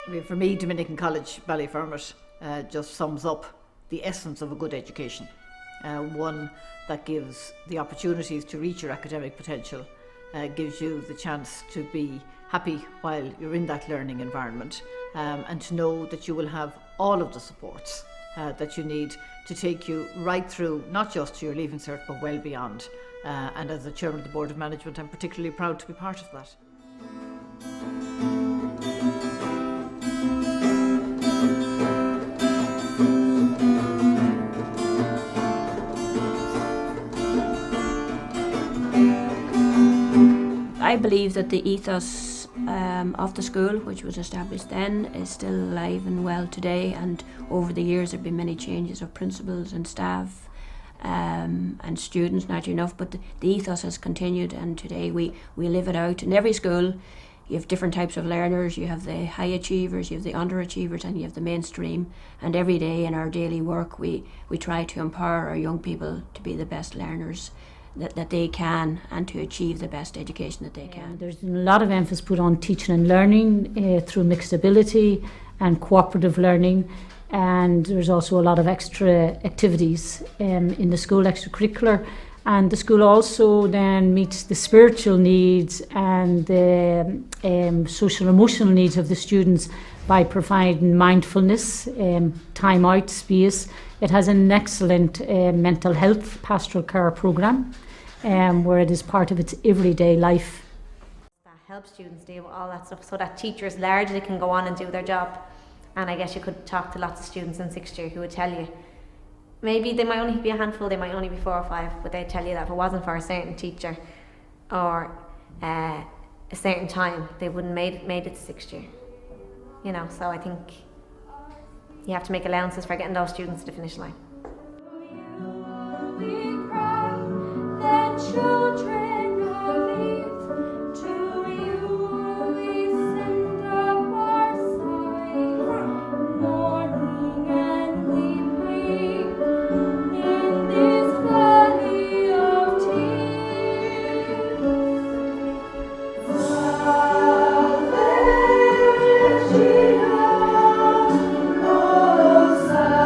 For me, Dominic College, Ballyfermot, just sums up the essence of a good education. One that gives the opportunities to reach your academic potential, gives you the chance to be happy while you're in that learning environment, and to know that you will have all of the supports that you need to take you right through, not just to your Leaving Cert, but well beyond. And as the Chairman of the Board of Management, I'm particularly proud to be part of that. I believe that the ethos of the school, which was established then, is still alive and well today, and over the years there have been many changes of principals and staff and students, naturally enough, but the ethos has continued, and today we live it out. In every school you have different types of learners. You have the high achievers, you have the underachievers, and you have the mainstream, and every day in our daily work we try to empower our young people to be the best learners that they can, and to achieve the best education that they can. There's a lot of emphasis put on teaching and learning through mixed ability and cooperative learning, and there's also a lot of extra activities in the school, extracurricular, and the school also then meets the spiritual needs and the social emotional needs of the students by providing mindfulness, time out, space. It has an excellent mental health pastoral care programme, where it is part of its everyday life. That helps students deal with all that stuff, so that teachers largely can go on and do their job. And I guess you could talk to lots of students in sixth year who would tell you, maybe they might only be a handful, they might only be 4 or 5, but they'd tell you that if it wasn't for a certain teacher or a certain time, they wouldn't made it to sixth year. You know, so I think you have to make allowances for getting those students to the finish line. Children of Eve, to you we send up our sighs, mourning and weeping in this valley of tears. Salve Regina, O salve.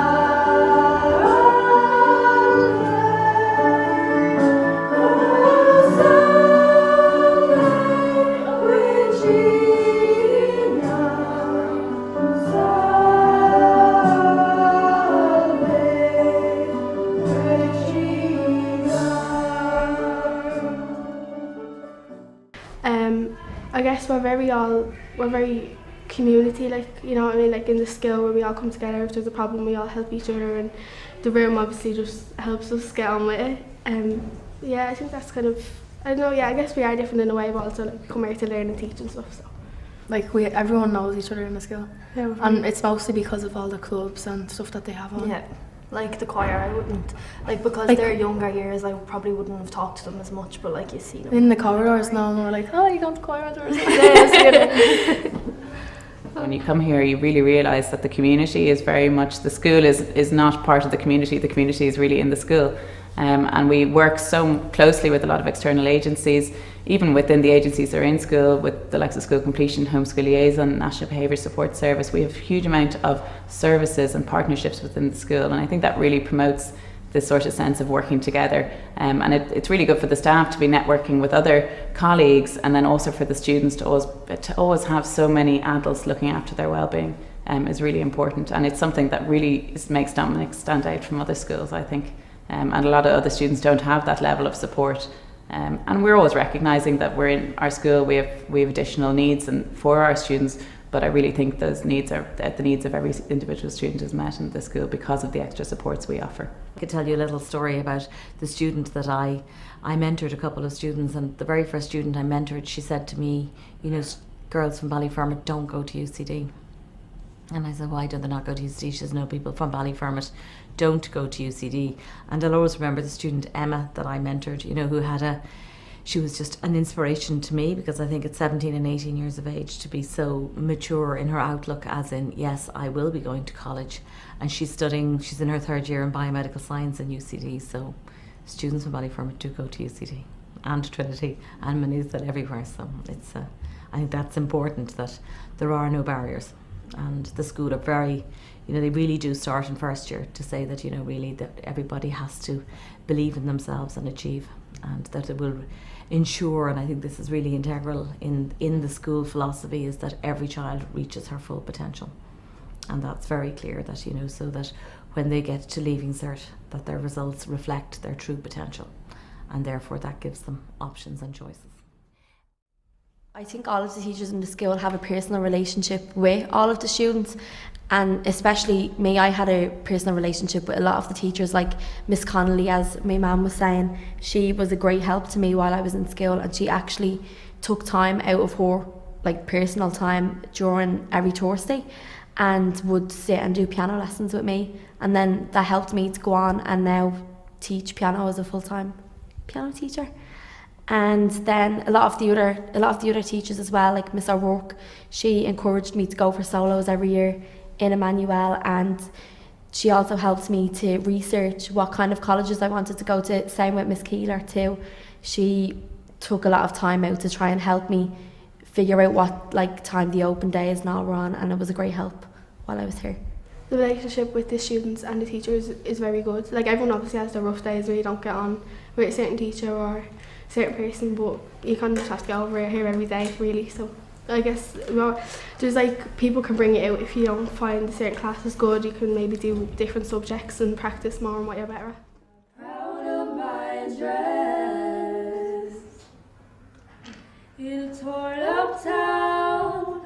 I guess we're very community, like, you know what I mean, like in the school where we all come together. If there's a problem we all help each other, and the room obviously just helps us get on with it. Yeah, I think that's kind of, I don't know, yeah, I guess we are different in a way, but also like come here to learn and teach and stuff, so. Like everyone knows each other in the school, Yeah, and it's mostly because of all the clubs and stuff that they have on. Yeah, like the choir, I wouldn't, like, because Like- they're younger years, I probably wouldn't have talked to them as much, but like you see them In the corridors now, and we're like, oh, you going to choir? When you come here, you really realise that the community is very much, the school is not part of the community is really in the school. And we work so closely with a lot of external agencies, even within the agencies that are in school, with the likes of School Completion, Homeschool Liaison, National Behaviour Support Service. We have a huge amount of services and partnerships within the school, and I think that really promotes this sort of sense of working together. And it's really good for the staff to be networking with other colleagues, and then also for the students to always have so many adults looking after their well-being is really important. And it's something that really makes Dominic stand out from other schools, I think. And a lot of other students don't have that level of support. And we're always recognising that we're in our school, we have additional needs and for our students, but I really think those needs are, the needs of every individual student is met in the school because of the extra supports we offer. I could tell you a little story about the student that I mentored a couple of students, and the very first student I mentored, she said to me, you know, girls from Ballyfermot don't go to UCD. And I said, why do they not go to UCD? She says, no, people from Ballyfermot don't go to UCD. And I'll always remember the student Emma that I mentored, you know, who had she was just an inspiration to me, because I think at 17 and 18 years of age to be so mature in her outlook, as in, yes, I will be going to college. And she's in her 3rd year in biomedical science in UCD. So students from Ballyfermot do go to UCD and Trinity and Maynooth and everywhere. So it's, I think that's important, that there are no barriers. And the school are very, they really do start in first year to say that, really that everybody has to believe in themselves and achieve, and that it will ensure, and I think this is really integral in the school philosophy, is that every child reaches her full potential. And that's very clear that, so that when they get to Leaving Cert, that their results reflect their true potential, and therefore that gives them options and choices. I think all of the teachers in the school have a personal relationship with all of the students, and especially me, I had a personal relationship with a lot of the teachers, like Miss Connolly, as my mum was saying. She was a great help to me while I was in school, and she actually took time out of her personal time during every Thursday and would sit and do piano lessons with me, and then that helped me to go on and now teach piano as a full-time piano teacher. And then a lot of the other teachers as well, like Miss O'Rourke, she encouraged me to go for solos every year in Emmanuel, and she also helped me to research what kind of colleges I wanted to go to. Same with Miss Keeler too. She took a lot of time out to try and help me figure out what time the open days and all were on, and it was a great help while I was here. The relationship with the students and the teachers is very good. Everyone obviously has their rough days where you don't get on with a certain teacher or certain person, but you kind of just have to get over it here every day, really. So I guess there's people can bring it out. If you don't find a certain class is good, you can maybe do different subjects and practice more on what you're better at. Proud of my dress in a torn up town,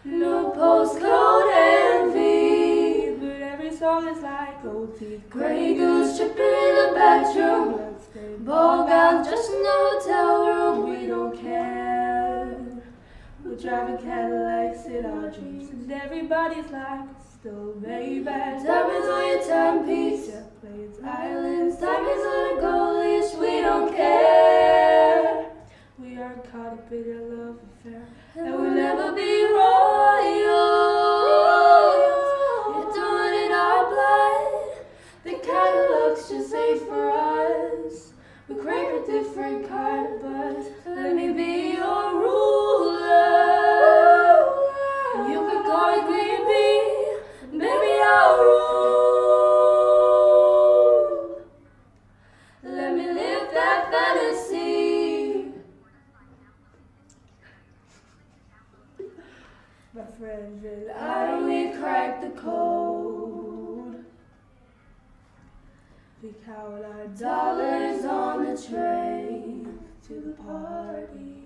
no postcode envy, but every song is like OT. Grey goose tripping in the bedroom, ball gowns just in the hotel room. We don't care, we're driving Cadillacs in our dreams, and everybody's like, still baby. Diamonds on your timepiece, jet planes, islands, diamonds on a gold leash. We don't care, we are caught up in a love affair, and we'll never be royals. You're doing it in our blood, the Cadillacs just ain't for us. We crave a different kind of buzz. Let me be your ruler. You can call me Queen Bee, baby I'll rule. Let me live that fantasy. My friends and I, we cracked the code. We count our dollars on the train to the party,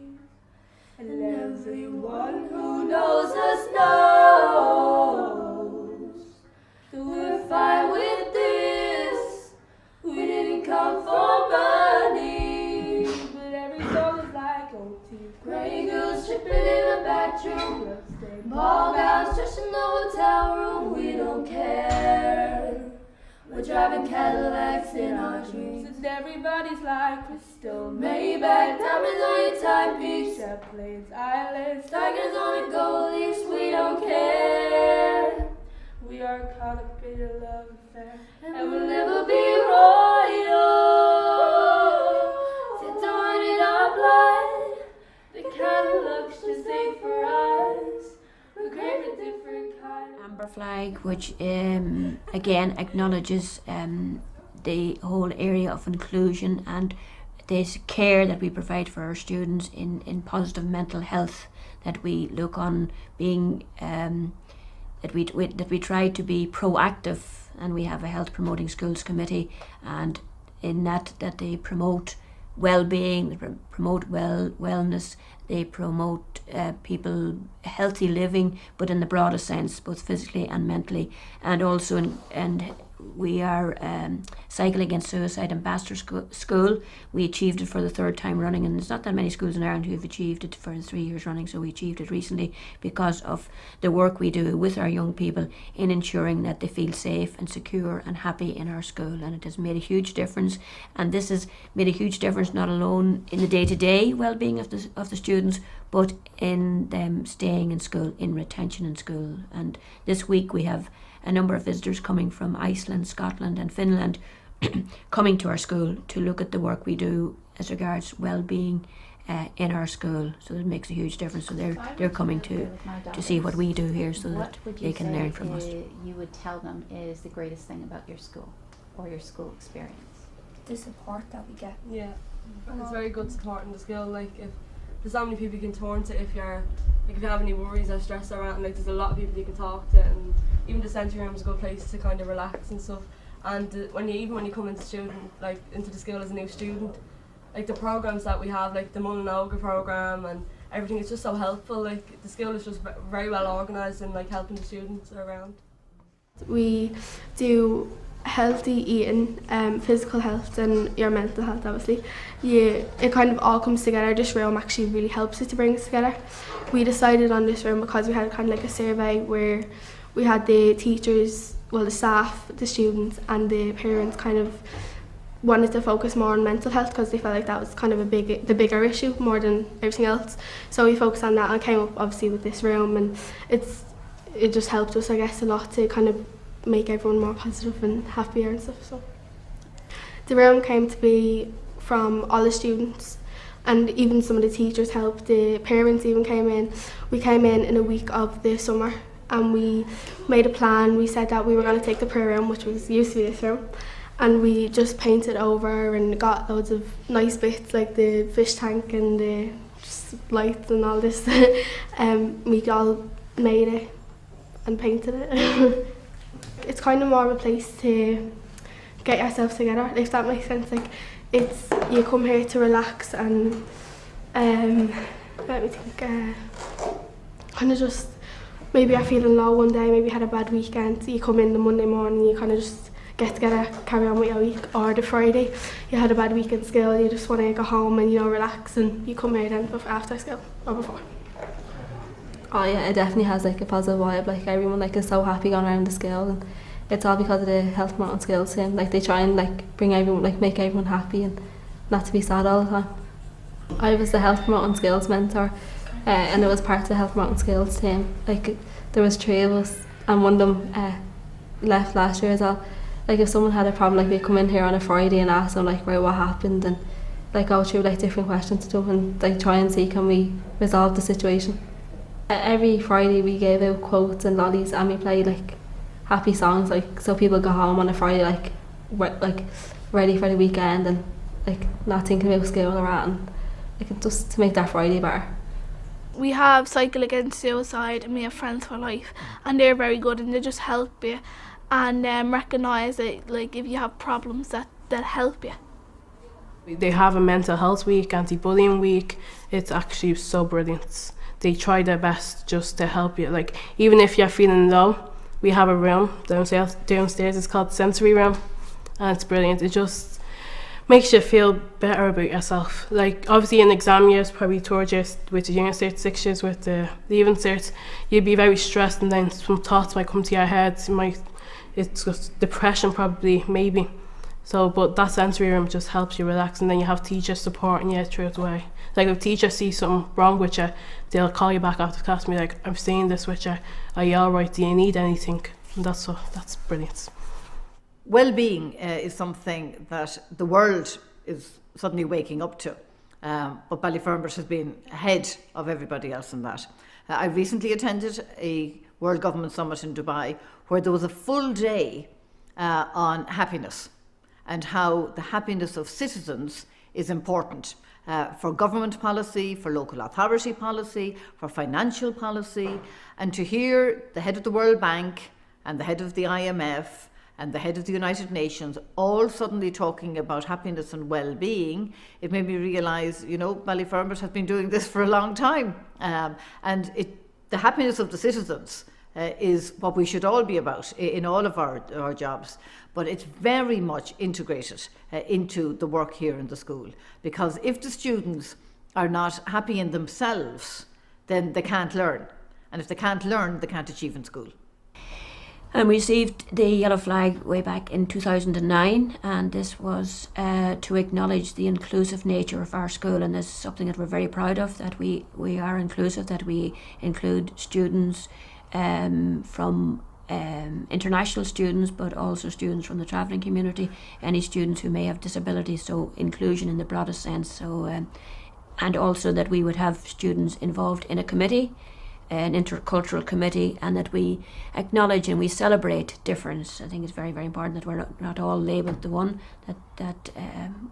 and everyone who knows us knows that we're fine with this. We didn't come for money, but every song is like OT. Grey goose tripping in the bedroom, ball gowns just in the hotel room. We don't care, we're driving Cadillacs in our dreams, and everybody's like crystal Maybach. Diamonds on your timepiece, jet planes, islands, tigers on a gold leash. We don't care, we are caught up in a love affair, and we'll never be royal. You're doing it in our blood, the Cadillacs just ain't for us. We crave a different kind of Amber flag, which again acknowledges the whole area of inclusion and this care that we provide for our students in positive mental health, that we look on being that we try to be proactive, and we have a health promoting schools committee, and in that they promote well-being, they promote wellness, they promote people healthy living, but in the broadest sense, both physically and mentally, and also and we are Cycle Against Suicide Ambassador School. We achieved it for the third time running, and there's not that many schools in Ireland who have achieved it for 3 years running, so we achieved it recently because of the work we do with our young people in ensuring that they feel safe and secure and happy in our school, and it has made a huge difference. And this has made a huge difference not alone in the day-to-day well-being of the students, but in them staying in school, in retention in school. And this week we have a number of visitors coming from Iceland, Scotland and Finland coming to our school to look at the work we do as regards well-being in our school, so it makes a huge difference. So they're coming to see what we do here, so that they can learn from us. You would tell them is the greatest thing about your school or your school experience? The support that we get. Yeah, it's very good support in the school. Like if there's so many people you can turn to if you're like if you have any worries or stress around, like there's a lot of people you can talk to, and even the sensory room is a good place to kind of relax and stuff. And when you come into into the school as a new student, like the programs that we have, like the Mullinoga program and everything, it's just so helpful. Like the school is just very well organised and like helping the students around. We do healthy eating, physical health and your mental health obviously. It kind of all comes together. This room actually really helps it to bring us together. We decided on this room because we had kind of like a survey where we had the teachers, well the staff, the students and the parents kind of wanted to focus more on mental health because they felt like that was kind of the bigger issue more than everything else. So we focused on that and came up obviously with this room, and it just helped us I guess a lot to kind of make everyone more positive and happier and stuff. So the room came to be from all the students, and even some of the teachers helped. The parents even came in. We came in a week of the summer and we made a plan. We said that we were going to take the prayer room, which was used to be this room, and we just painted over and got loads of nice bits like the fish tank and the just lights and all this. We all made it and painted it. It's kind of more of a place to get yourself together, if that makes sense. Like you come here to relax and let me think, kind of just maybe you're feeling low one day, maybe you had a bad weekend, you come in the Monday morning, you kind of just get together, carry on with your week, or the Friday you had a bad week in school, you just want to go home and relax, and you come here then after school or before. Oh yeah, it definitely has like a positive vibe. Like everyone like is so happy going around the school, and it's all because of the health promoting skills team. Like they try and like bring everyone, like make everyone happy and not to be sad all the time. I was the health promoting skills mentor, and it was part of the health promoting skills team. Like there was 3 of us, and one of them left last year as well. Like if someone had a problem, like we'd come in here on a Friday and ask them like right what happened, and like go through like different questions to them and like try and see can we resolve the situation. Every Friday we gave out quotes and lollies, and we played like happy songs, like so people go home on a Friday like ready for the weekend and like not thinking about school or that, and like just to make that Friday better. We have Cycle Against Suicide and we have Friends for Life, and they're very good and they just help you and recognise that like if you have problems that help you. They have a mental health week, anti-bullying week. It's actually so brilliant. They try their best just to help you. Like even if you're feeling low, we have a room downstairs. It's called sensory room, and it's brilliant. It just makes you feel better about yourself. Like obviously in exam years, probably towards years with the junior cert, 6 years with the leaving cert, you'd be very stressed, and then some thoughts might come to your head. It's just depression probably, maybe. So, but that sensory room just helps you relax, and then you have teachers supporting you through the way. Like if teachers see something wrong with you, they'll call you back after class and be like, I'm seeing this with you, are you alright, do you need anything? And that's brilliant. Wellbeing is something that the world is suddenly waking up to, but Ballyfermot has been ahead of everybody else in that. I recently attended a World Government Summit in Dubai where there was a full day on happiness and how the happiness of citizens is important for government policy, for local authority policy, for financial policy. And to hear the head of the World Bank and the head of the IMF and the head of the United Nations all suddenly talking about happiness and well-being, it made me realise, Ballyfermot has been doing this for a long time. And the happiness of the citizens is what we should all be about in all of our jobs. But it's very much integrated into the work here in the school, because if the students are not happy in themselves, then they can't learn. And if they can't learn, they can't achieve in school. And we received the yellow flag way back in 2009, and this was to acknowledge the inclusive nature of our school, and this is something that we're very proud of, that we are inclusive, that we include students from international students, but also students from the travelling community, any students who may have disabilities, so inclusion in the broadest sense. So and also that we would have students involved in a committee, an intercultural committee, and that we acknowledge and we celebrate difference. I think it's very, very important that we're not all labelled the one, that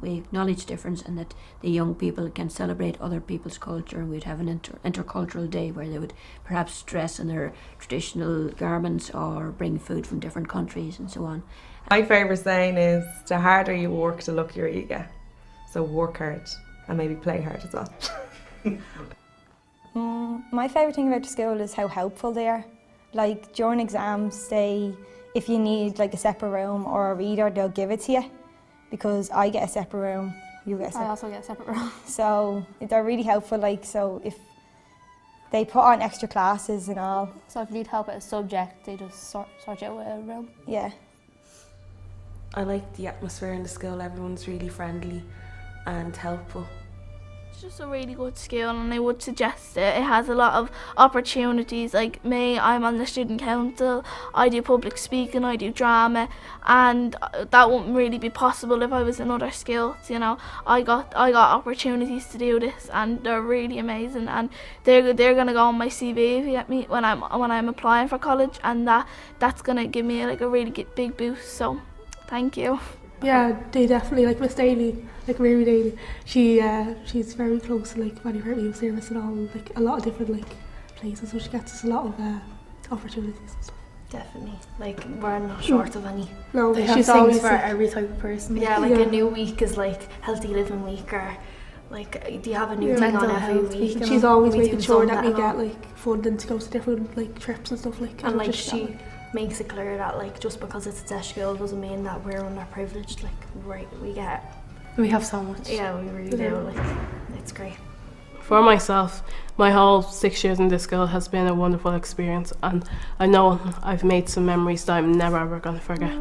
we acknowledge difference, and that the young people can celebrate other people's culture, and we'd have an intercultural day where they would perhaps dress in their traditional garments or bring food from different countries and so on. My favourite saying is, the harder you work, the luckier you get. So work hard and maybe play hard as well. My favourite thing about the school is how helpful they are. Like during exams, if you need like a separate room or a reader, they'll give it to you. Because I get a separate room, you get a separate. I also get a separate room. So they're really helpful. Like, so if they put on extra classes and all. So if you need help at a subject, they just sort you out with a room. Yeah. I like the atmosphere in the school. Everyone's really friendly and helpful. It's just a really good school, and I would suggest it. It has a lot of opportunities. Like me, I'm on the student council, I do public speaking, I do drama, and that wouldn't really be possible if I was in other schools, you know. I got opportunities to do this, and they're really amazing, and they're gonna go on my CV if you get me when I'm applying for college, and that's gonna give me like a really big boost. So thank you. Yeah, they definitely, like Miss Daly, like Mary Daly, she's very close to like Ballyfermot Youth Service and all, like a lot of different like places, so she gets us a lot of opportunities and stuff. Definitely, like we're not short of any. No, they have she's things always for every type of person. Yeah, like a new week is like healthy living week, or like do you have a new thing on every week? She's always We making do sure some that we and all. get like funding to go to different like trips and stuff like. And like she makes it clear that like just because it's a test school doesn't mean that we're underprivileged. Like We have so much. Yeah, we really do. Like it's great. For myself, my whole 6 years in this school has been a wonderful experience, and I know I've made some memories that I'm never ever going to forget.